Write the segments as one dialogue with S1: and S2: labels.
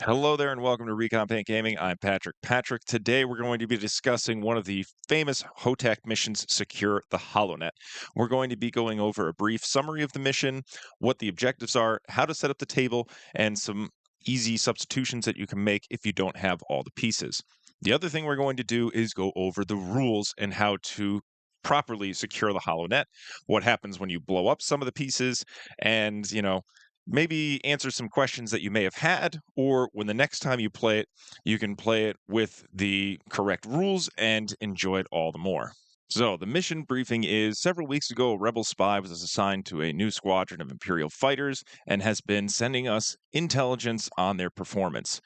S1: Hello there and welcome to Recon Paint Gaming. I'm Patrick. Today we're going to be discussing one of the famous HOTAC missions, Secure the Holonet. We're going to be going over a brief summary of the mission, what the objectives are, how to set up the table, and some easy substitutions that you can make if you don't have all the pieces. The other thing we're going to do is go over the rules and how to properly secure the Holonet, what happens when you blow up some of the pieces, and, maybe answer some questions that you may have had, or when the next time you play it, you can play it with the correct rules and enjoy it all the more. So, the mission briefing is several weeks ago, a rebel spy was assigned to a new squadron of Imperial fighters and has been sending us intelligence on their performance.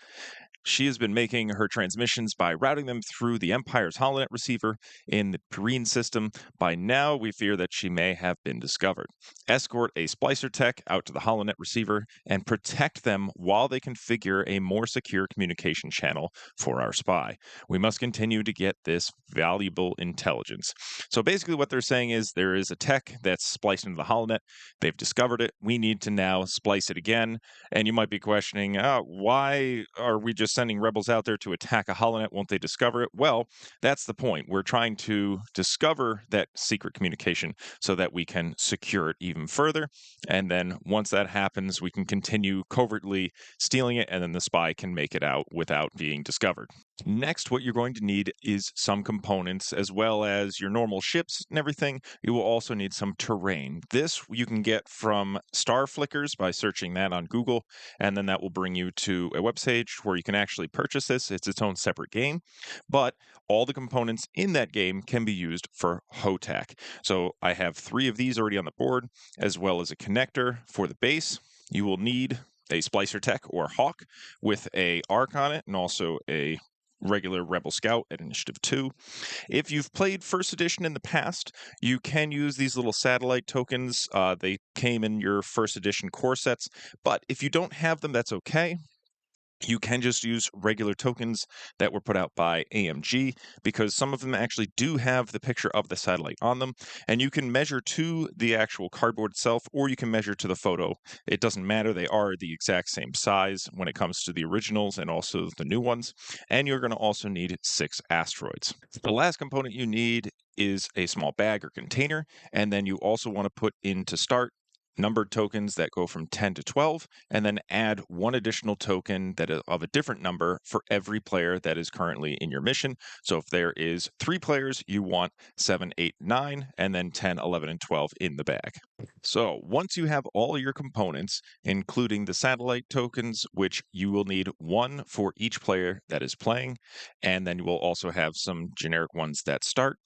S1: She has been making her transmissions by routing them through the Empire's Holonet receiver in the Perrine system. By now, we fear that she may have been discovered. Escort a splicer tech out to the Holonet receiver and protect them while they configure a more secure communication channel for our spy. We must continue to get this valuable intelligence. So basically, what they're saying is there is a tech that's spliced into the Holonet. They've discovered it. We need to now splice it again. And you might be questioning, why are we just sending rebels out there to attack a holonet? Won't they discover it? Well, that's the point. We're trying to discover that secret communication so that we can secure it even further. And then once that happens, we can continue covertly stealing it, and then the spy can make it out without being discovered. Next, what you're going to need is some components as well as your normal ships and everything. You will also need some terrain. This you can get from Star Flickers by searching that on Google, and then that will bring you to a website where you can actually purchase this. It's its own separate game, but all the components in that game can be used for HOTAC. So I have 3 of these already on the board, as well as a connector for the base. You will need a splicer tech or hawk with a arc on it, and also a regular Rebel Scout at Initiative 2. If you've played First Edition in the past, you can use these little satellite tokens. They came in your First Edition core sets, but if you don't have them, that's okay. You can just use regular tokens that were put out by AMG because some of them actually do have the picture of the satellite on them, and you can measure to the actual cardboard itself, or you can measure to the photo. It doesn't matter, they are the exact same size when it comes to the originals and also the new ones. And you're going to also need 6 asteroids. The last component you need is a small bag or container, and then you also want to put in to start numbered tokens that go from 10 to 12, and then add 1 additional token that is of a different number for every player that is currently in your mission. So if there is 3 players, you want 7, 8, 9, and then 10, 11, and 12 in the bag. So once you have all your components, including the satellite tokens, which you will need 1 for each player that is playing, and then you will also have some generic ones that start.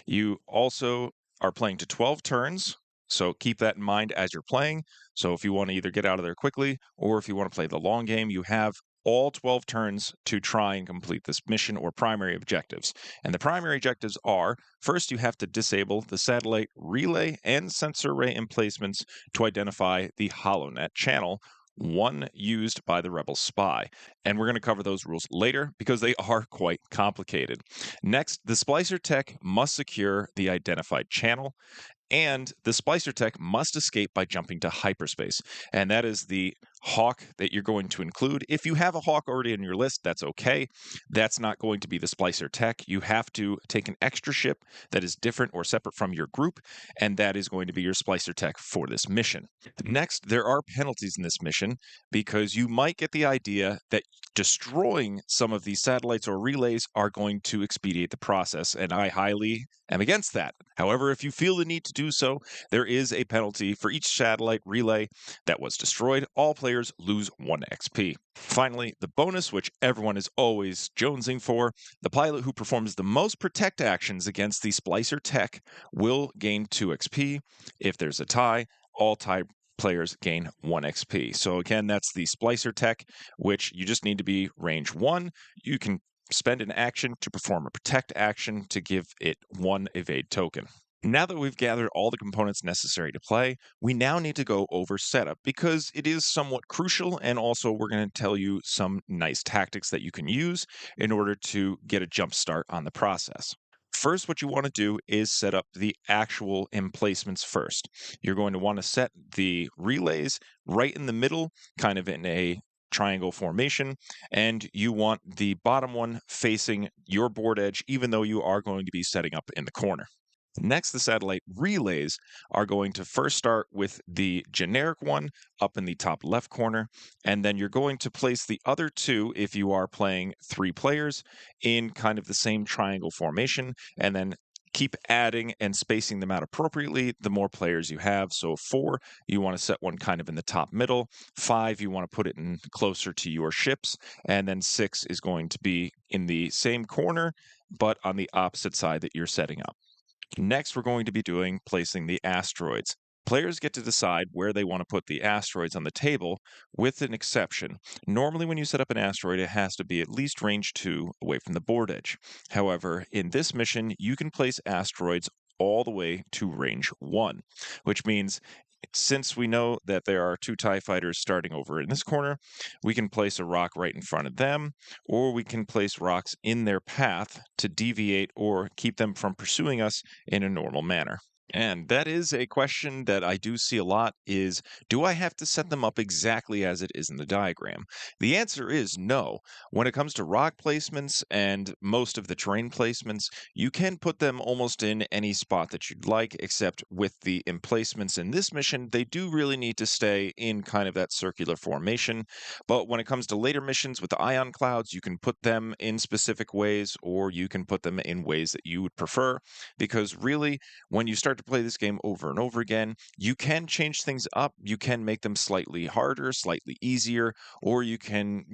S1: You also are playing to 12 turns, so keep that in mind as you're playing. So if you want to either get out of there quickly, or if you want to play the long game, you have all 12 turns to try and complete this mission or primary objectives. And the primary objectives are, first, you have to disable the satellite relay and sensor array emplacements to identify the Holonet channel, one used by the rebel spy. And we're going to cover those rules later because they are quite complicated. Next, the splicer tech must secure the identified channel, and the splicer tech must escape by jumping to hyperspace. And that is the hawk that you're going to include. If you have a hawk already on your list, that's okay. That's not going to be the splicer tech. You have to take an extra ship that is different or separate from your group, and that is going to be your splicer tech for this mission. Next, there are penalties in this mission because you might get the idea that destroying some of these satellites or relays are going to expedite the process, and I highly am against that. However, if you feel the need to do so, there is a penalty for each satellite relay that was destroyed. All players lose 1 XP. Finally, the bonus, which everyone is always jonesing for, the pilot who performs the most protect actions against the splicer tech will gain 2 XP. If there's a tie, all tie players gain 1 XP. So again, that's the splicer tech, which you just need to be range 1. You can spend an action to perform a protect action to give it 1 evade token. Now that we've gathered all the components necessary to play, we now need to go over setup because it is somewhat crucial, and also we're going to tell you some nice tactics that you can use in order to get a jump start on the process. First, what you want to do is set up the actual emplacements first. You're going to want to set the relays right in the middle, kind of in a triangle formation, and you want the bottom one facing your board edge, even though you are going to be setting up in the corner. Next, the satellite relays are going to first start with the generic one up in the top left corner, and then you're going to place the other two, if you are playing three players, in kind of the same triangle formation, and then keep adding and spacing them out appropriately the more players you have. So four, you want to set one kind of in the top middle. Five, you want to put it in closer to your ships. And then six is going to be in the same corner, but on the opposite side that you're setting up. Next, we're going to be doing placing the asteroids. Players get to decide where they want to put the asteroids on the table, with an exception. Normally, when you set up an asteroid, it has to be at least range 2 away from the board edge. However, in this mission, you can place asteroids all the way to range 1, which means since we know that there are two TIE fighters starting over in this corner, we can place a rock right in front of them, or we can place rocks in their path to deviate or keep them from pursuing us in a normal manner. And that is a question that I do see a lot is, do I have to set them up exactly as it is in the diagram? The answer is no. When it comes to rock placements and most of the terrain placements, you can put them almost in any spot that you'd like, except with the emplacements in this mission, they do really need to stay in kind of that circular formation. But when it comes to later missions with the ion clouds, you can put them in specific ways, or you can put them in ways that you would prefer, because really, when you start to play this game over and over again, you can change things up. You can make them slightly harder, slightly easier, or you can,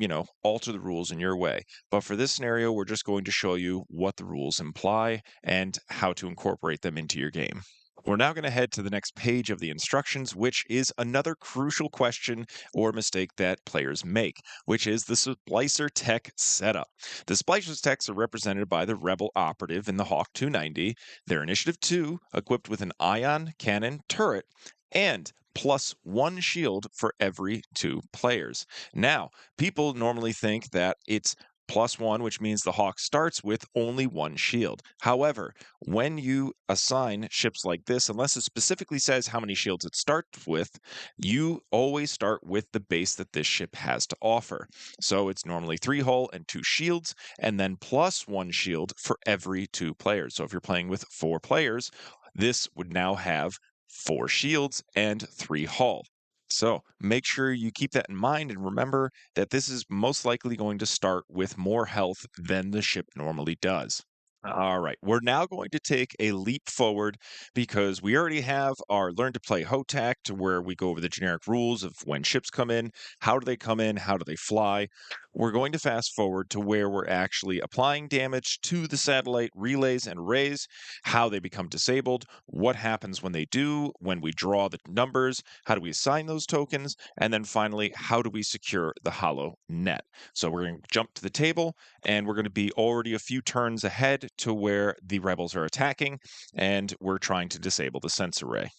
S1: alter the rules in your way. But for this scenario, we're just going to show you what the rules imply and how to incorporate them into your game. We're now going to head to the next page of the instructions, which is another crucial question or mistake that players make, which is the splicer tech setup. The splicer techs are represented by the Rebel operative in the Hawk 290, their Initiative 2, equipped with an ion cannon turret, and +1 shield for every 2 players. Now, people normally think that it's +1, which means the Hawk starts with only 1 shield. However, when you assign ships like this, unless it specifically says how many shields it starts with, you always start with the base that this ship has to offer. So it's normally 3 hull and 2 shields, and then +1 shield for every 2 players. So if you're playing with 4 players, this would now have 4 shields and 3 hull. So make sure you keep that in mind and remember that this is most likely going to start with more health than the ship normally does. All right, we're now going to take a leap forward because we already have our Learn to Play HOTAC to where we go over the generic rules of when ships come in, how do they come in, how do they fly. We're going to fast forward to where we're actually applying damage to the satellite relays and arrays, how they become disabled, what happens when they do, when we draw the numbers, how do we assign those tokens, and then finally, how do we secure the Holonet. So we're going to jump to the table and we're going to be already a few turns ahead to where the rebels are attacking, and we're trying to disable the sense array.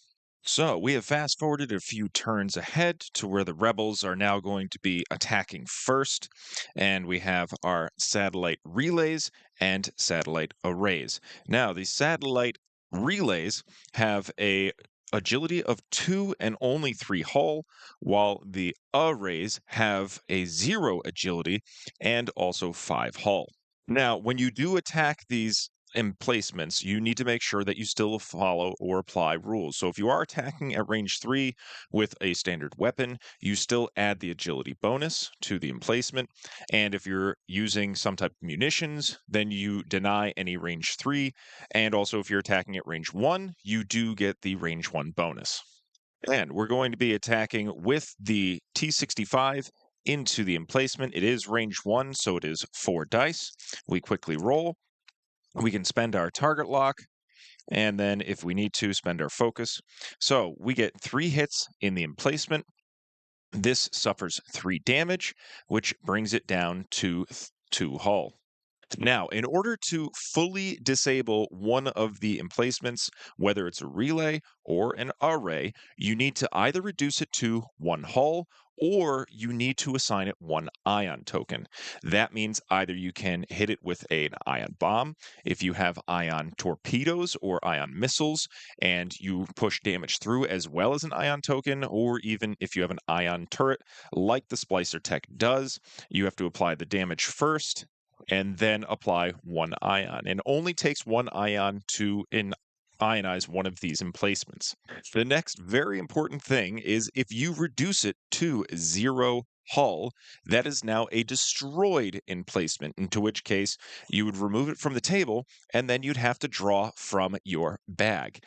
S1: So we have fast forwarded a few turns ahead to where the rebels are now going to be attacking first, and we have our satellite relays and satellite arrays. Now, the satellite relays have a agility of 2 and only 3 hull, while the arrays have a 0 agility and also 5 hull. Now, when you do attack these emplacements, you need to make sure that you still follow or apply rules. So if you are attacking at range 3 with a standard weapon, you still add the agility bonus to the emplacement. And if you're using some type of munitions, then you deny any range 3. And also if you're attacking at range 1, you do get the range 1 bonus. And we're going to be attacking with the T-65 into the emplacement. It is range 1, so it is 4 dice. We quickly roll. We can spend our target lock, and then if we need to, spend our focus. So we get 3 hits in the emplacement. This suffers 3 damage, which brings it down to 2 hull. Now, in order to fully disable one of the emplacements, whether it's a relay or an array, you need to either reduce it to 1 hull or you need to assign it one ion token. That means either you can hit it with an ion bomb if you have ion torpedoes or ion missiles and you push damage through as well as an ion token, or even if you have an ion turret like the Splicer Tech does, you have to apply the damage first and then apply one ion. It only takes one ion to ionize one of these emplacements. The next very important thing is if you reduce it to 0 hull, that is now a destroyed emplacement, into which case you would remove it from the table and then you'd have to draw from your bag.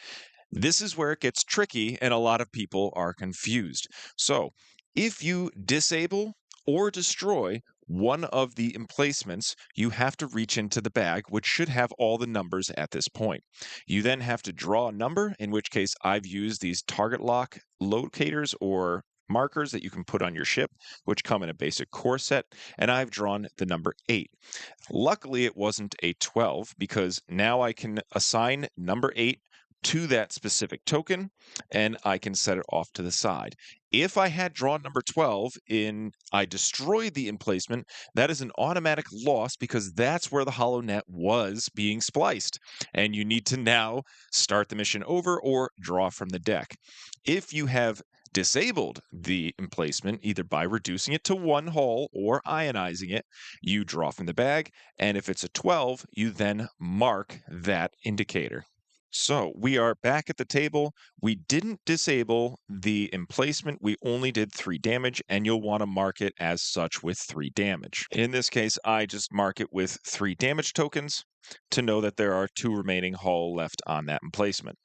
S1: This is where it gets tricky and a lot of people are confused. So, if you disable or destroy one of the emplacements, you have to reach into the bag, which should have all the numbers at this point. You then have to draw a number, in which case I've used these target lock locators or markers that you can put on your ship, which come in a basic core set, and I've drawn the number 8. Luckily, it wasn't a 12 because now I can assign number 8 to that specific token and I can set it off to the side. If I had drawn number 12 in I destroyed the emplacement, that is an automatic loss because that's where the Holonet was being spliced. And you need to now start the mission over or draw from the deck. If you have disabled the emplacement, either by reducing it to 1 hull or ionizing it, you draw from the bag. And if it's a 12, you then mark that indicator. So we are back at the table. We didn't disable the emplacement. We only did 3 damage, and you'll want to mark it as such with 3 damage. In this case, I just mark it with 3 damage tokens to know that there are 2 remaining hull left on that emplacement.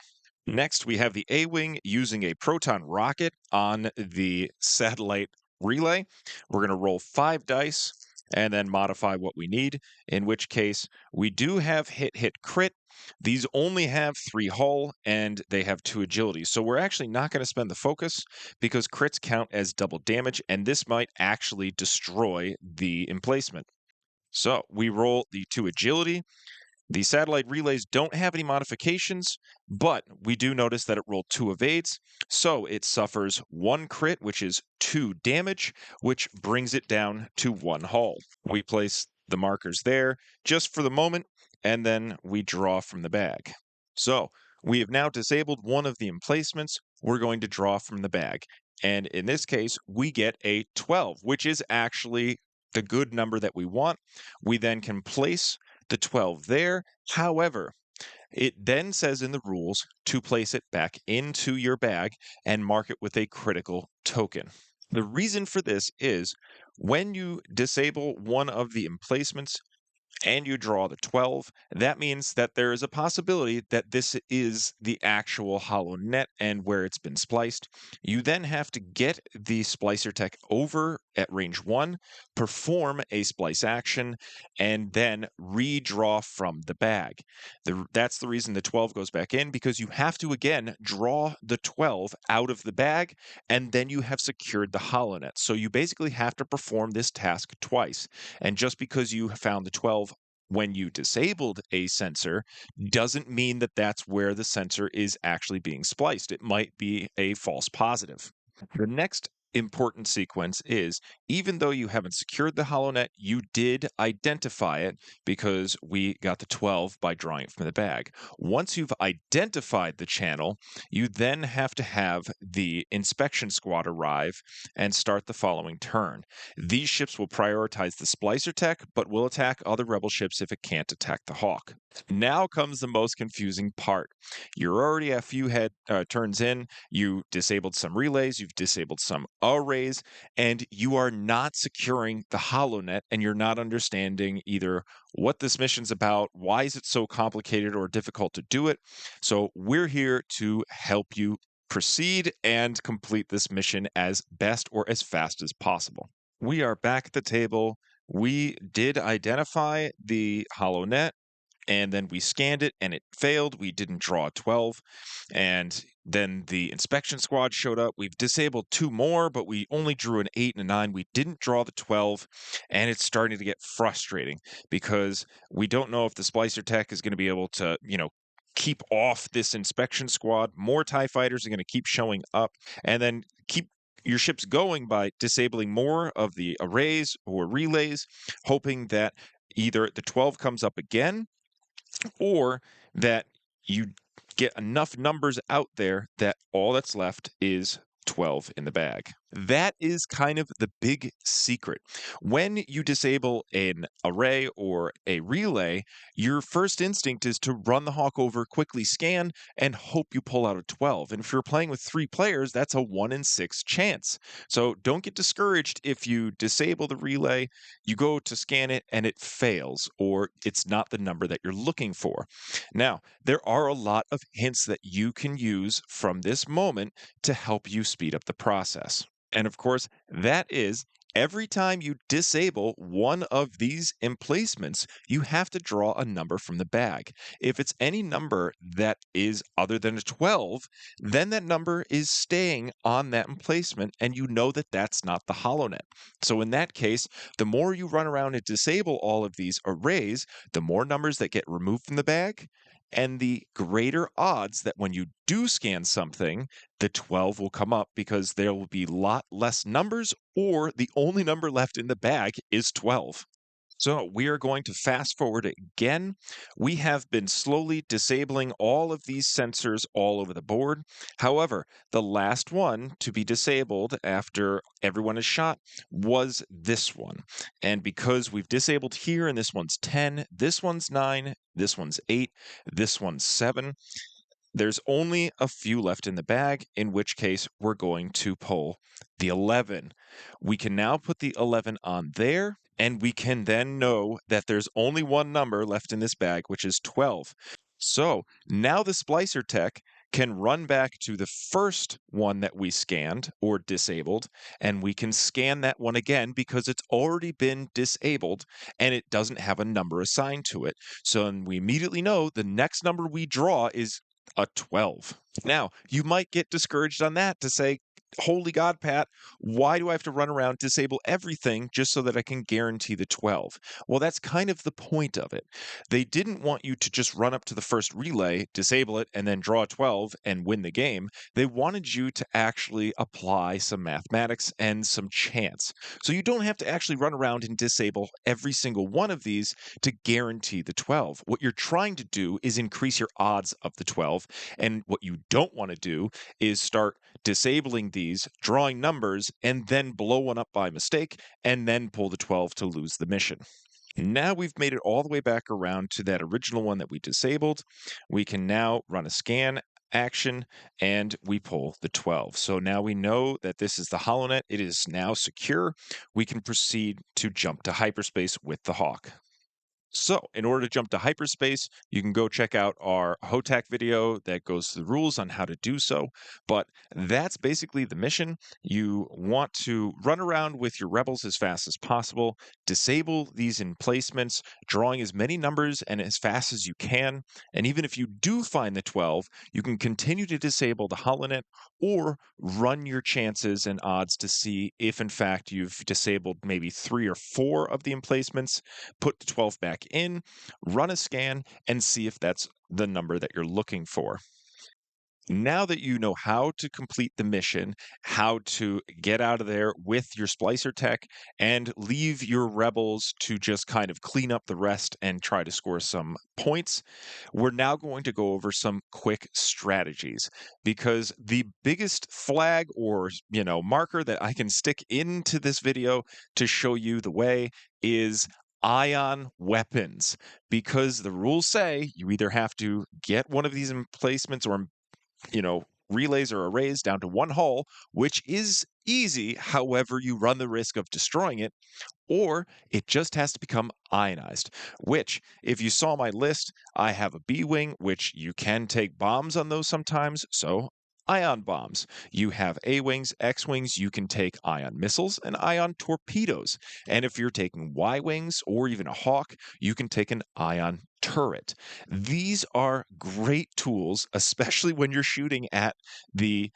S1: Next, we have the A-Wing using a proton rocket on the satellite relay. We're going to roll 5 dice and then modify what we need, in which case we do have hit, hit, crit. These only have 3 hull and they have 2 agility. So we're actually not going to spend the focus because crits count as double damage, and this might actually destroy the emplacement. So we roll the 2 agility. The satellite relays don't have any modifications, but we do notice that it rolled 2 evades, so it suffers 1 crit, which is 2 damage, which brings it down to 1 hull. We place the markers there just for the moment, and then we draw from the bag. So we have now disabled one of the emplacements. We're going to draw from the bag. And in this case, we get a 12, which is actually the good number that we want. We then can place the 12 there. However, it then says in the rules to place it back into your bag and mark it with a critical token. The reason for this is when you disable one of the emplacements and you draw the 12, that means that there is a possibility that this is the actual Holonet and where it's been spliced. You then have to get the Splicer Tech over at range 1, perform a splice action, and then redraw from the bag. That's the reason the 12 goes back in, because you have to again draw the 12 out of the bag, and then you have secured the Holonet. So you basically have to perform this task twice. And just because you found the 12 when you disabled a sensor doesn't mean that that's where the sensor is actually being spliced. It might be a false positive. The next important sequence is, even though you haven't secured the Holonet, you did identify it because we got the 12 by drawing it from the bag. Once you've identified the channel, you then have to have the inspection squad arrive and start the following turn. These ships will prioritize the Splicer Tech, but will attack other rebel ships if it can't attack the Hawk. Now comes the most confusing part. You're already a few turns in, you disabled some relays, you've disabled some arrays, and you are not securing the Holonet, and you're not understanding either what this mission's about, why is it so complicated or difficult to do it. So we're here to help you proceed and complete this mission as best or as fast as possible. We are back at the table. We did identify the Holonet, and then we scanned it and it failed. We didn't draw a 12. And then the inspection squad showed up. We've disabled 2 more, but we only drew an 8 and a 9. We didn't draw the 12. And it's starting to get frustrating because we don't know if the Splicer Tech is going to be able to, keep off this inspection squad. More TIE fighters are going to keep showing up and then keep your ship's going by disabling more of the arrays or relays, hoping that either the 12 comes up again or that you get enough numbers out there that all that's left is 12 in the bag. That is kind of the big secret. When you disable an array or a relay, your first instinct is to run the hawk over, quickly scan, and hope you pull out a 12. And if you're playing with 3 players, that's a 1 in 6 chance. So don't get discouraged if you disable the relay, you go to scan it, and it fails, or it's not the number that you're looking for. Now, there are a lot of hints that you can use from this moment to help you speed up the process. And of course, that is every time you disable one of these emplacements, you have to draw a number from the bag. If it's any number that is other than a 12, then that number is staying on that emplacement, and you know that that's not the Holonet. So in that case, the more you run around and disable all of these arrays, the more numbers that get removed from the bag, and the greater odds that when you do scan something, the 12 will come up because there will be a lot less numbers, or the only number left in the bag is 12. So we are going to fast forward again. We have been slowly disabling all of these sensors all over the board. However, the last one to be disabled after everyone is shot was this one. And because we've disabled here, and this one's 10, this one's 9, this one's 8, this one's 7, there's only a few left in the bag, in which case we're going to pull the 11. We can now put the 11 on there, and we can then know that there's only one number left in this bag, which is 12. So now the splicer tech can run back to the first one that we scanned or disabled, and we can scan that one again because it's already been disabled and it doesn't have a number assigned to it. So we immediately know the next number we draw is a 12. Now, you might get discouraged on that to say, holy God, Pat, why do I have to run around, disable everything just so that I can guarantee the 12? Well, that's kind of the point of it. They didn't want you to just run up to the first relay, disable it, and then draw 12 and win the game. They wanted you to actually apply some mathematics and some chance. So you don't have to actually run around and disable every single one of these to guarantee the 12. What you're trying to do is increase your odds of the 12, and what you don't want to do is start disabling these, drawing numbers, and then blow one up by mistake, and then pull the 12 to lose the mission. Now we've made it all the way back around to that original one that we disabled. We can now run a scan action, and we pull the 12. So now we know that this is the Holonet. It is now secure. We can proceed to jump to hyperspace with the Hawk. So, in order to jump to hyperspace, you can go check out our HOTAC video that goes through the rules on how to do so. But that's basically the mission. You want to run around with your rebels as fast as possible, disable these emplacements, drawing as many numbers and as fast as you can. And even if you do find the 12, you can continue to disable the Holonet or run your chances and odds to see if, in fact, you've disabled maybe 3 or 4 of the emplacements, put the 12 back in, run a scan, and see if that's the number that you're looking for. Now that you know how to complete the mission, how to get out of there with your splicer tech, and leave your rebels to just kind of clean up the rest and try to score some points, we're now going to go over some quick strategies, because the biggest flag or marker that I can stick into this video to show you the way is ion weapons, because the rules say you either have to get one of these emplacements or relays or arrays down to one hull, which is easy. However, you run the risk of destroying it, or it just has to become ionized, which, if you saw my list, I have a B wing, which you can take bombs on those sometimes. So ion bombs. You have A wings, X wings, you can take ion missiles and ion torpedoes. And if you're taking Y wings or even a Hawk, you can take an ion turret. These are great tools, especially when you're shooting at the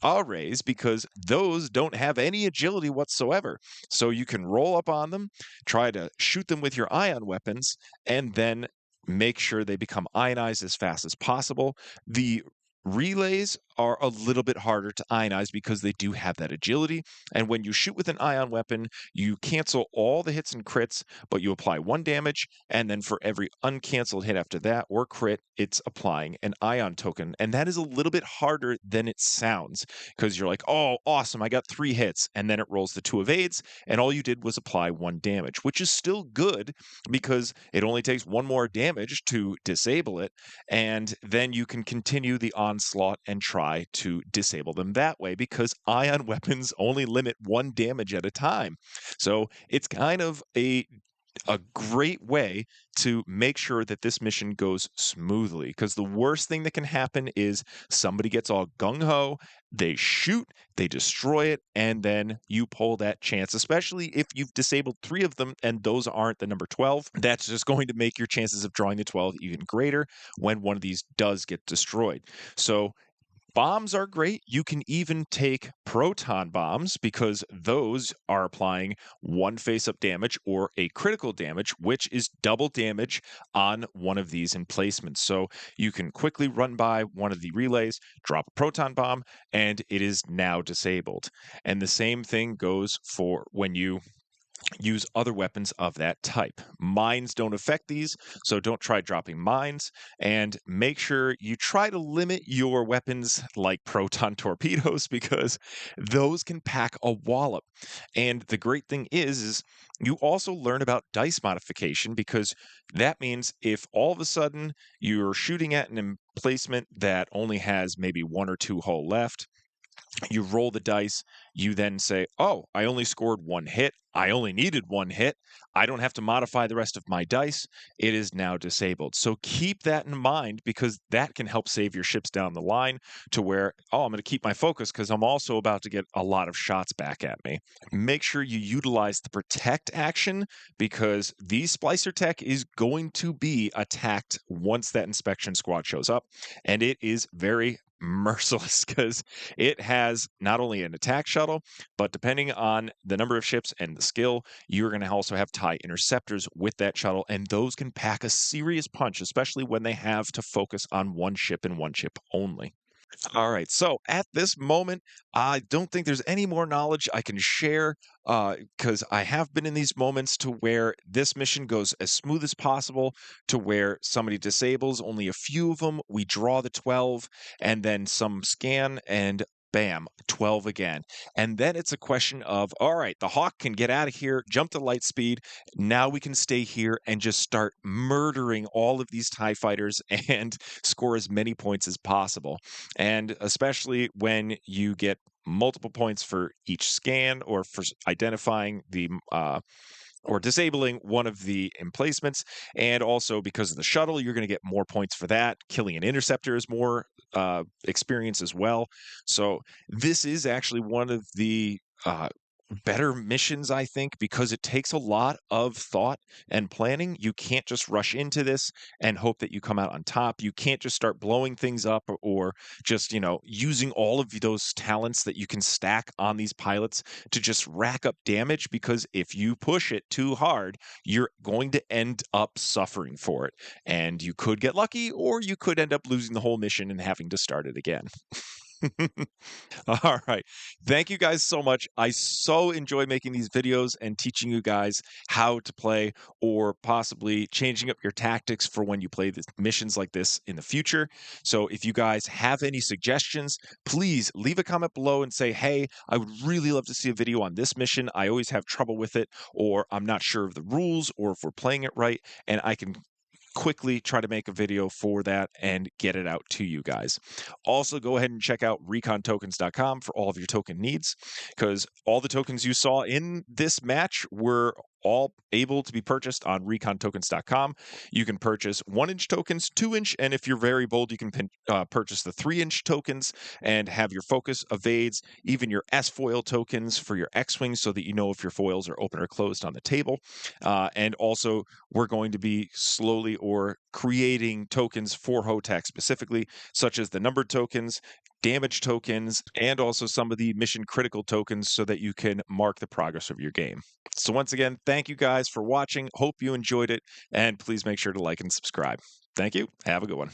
S1: arrays, because those don't have any agility whatsoever. So you can roll up on them, try to shoot them with your ion weapons, and then make sure they become ionized as fast as possible. The relays are a little bit harder to ionize because they do have that agility. And when you shoot with an ion weapon, you cancel all the hits and crits, but you apply 1 damage. And then for every uncanceled hit after that or crit, it's applying an ion token. And that is a little bit harder than it sounds because you're like, oh, awesome, I got 3 hits. And then it rolls the 2 evades, and all you did was apply 1 damage, which is still good because it only takes 1 more damage to disable it. And then you can continue the onslaught and try to disable them that way because ion weapons only limit 1 damage at a time. So it's kind of a great way to make sure that this mission goes smoothly, because the worst thing that can happen is somebody gets all gung-ho, they shoot, they destroy it, and then you pull that chance, especially if you've disabled 3 of them and those aren't the number 12. That's just going to make your chances of drawing the 12 even greater when one of these does get destroyed. So bombs are great. You can even take proton bombs because those are applying 1 face-up damage or a critical damage, which is double damage on one of these emplacements. So you can quickly run by one of the relays, drop a proton bomb, and it is now disabled. And the same thing goes for when you use other weapons of that type. Mines don't affect these, so don't try dropping mines, and make sure you try to limit your weapons like proton torpedoes because those can pack a wallop. And the great thing is you also learn about dice modification because that means if all of a sudden you're shooting at an emplacement that only has maybe 1 or 2 hull left, you roll the dice, you then say, oh, I only scored 1 hit. I only needed 1 hit. I don't have to modify the rest of my dice. It is now disabled. So keep that in mind because that can help save your ships down the line to where, oh, I'm going to keep my focus because I'm also about to get a lot of shots back at me. Make sure you utilize the protect action because the splicer tech is going to be attacked once that inspection squad shows up. And it is very merciless because it has not only an attack shuttle, but depending on the number of ships and the skill, you're going to also have TIE interceptors with that shuttle, and those can pack a serious punch, especially when they have to focus on one ship and one ship only. All right. So at this moment, I don't think there's any more knowledge I can share because I have been in these moments to where this mission goes as smooth as possible to where somebody disables only a few of them. We draw the 12 and then some scan and bam, 12 again. And then it's a question of, all right, the Hawk can get out of here, jump to light speed. Now we can stay here and just start murdering all of these TIE fighters and score as many points as possible. And especially when you get multiple points for each scan or for identifying the or disabling one of the emplacements. And also because of the shuttle, you're going to get more points for that. Killing an interceptor is more experience as well. So this is actually one of the better missions, I think, because it takes a lot of thought and planning. You can't just rush into this and hope that you come out on top. You can't just start blowing things up or just, using all of those talents that you can stack on these pilots to just rack up damage, because if you push it too hard, you're going to end up suffering for it. And you could get lucky, or you could end up losing the whole mission and having to start it again. All right. Thank you guys so much. I so enjoy making these videos and teaching you guys how to play or possibly changing up your tactics for when you play missions like this in the future. So if you guys have any suggestions, please leave a comment below and say, hey, I would really love to see a video on this mission. I always have trouble with it, or I'm not sure of the rules or if we're playing it right, and I can quickly try to make a video for that and get it out to you guys. Also, go ahead and check out recontokens.com for all of your token needs, because all the tokens you saw in this match were all able to be purchased on recontokens.com. You can purchase 1-inch tokens, 2-inch, and if you're very bold, you can purchase the 3-inch tokens and have your focus, evades, even your S-foil tokens for your X-wings so that you know if your foils are open or closed on the table. And also, we're going to be slowly or creating tokens for HOTAC specifically, such as the numbered tokens, damage tokens, and also some of the mission critical tokens so that you can mark the progress of your game. So once again, thank you guys for watching. Hope you enjoyed it, and please make sure to like and subscribe. Thank you. Have a good one.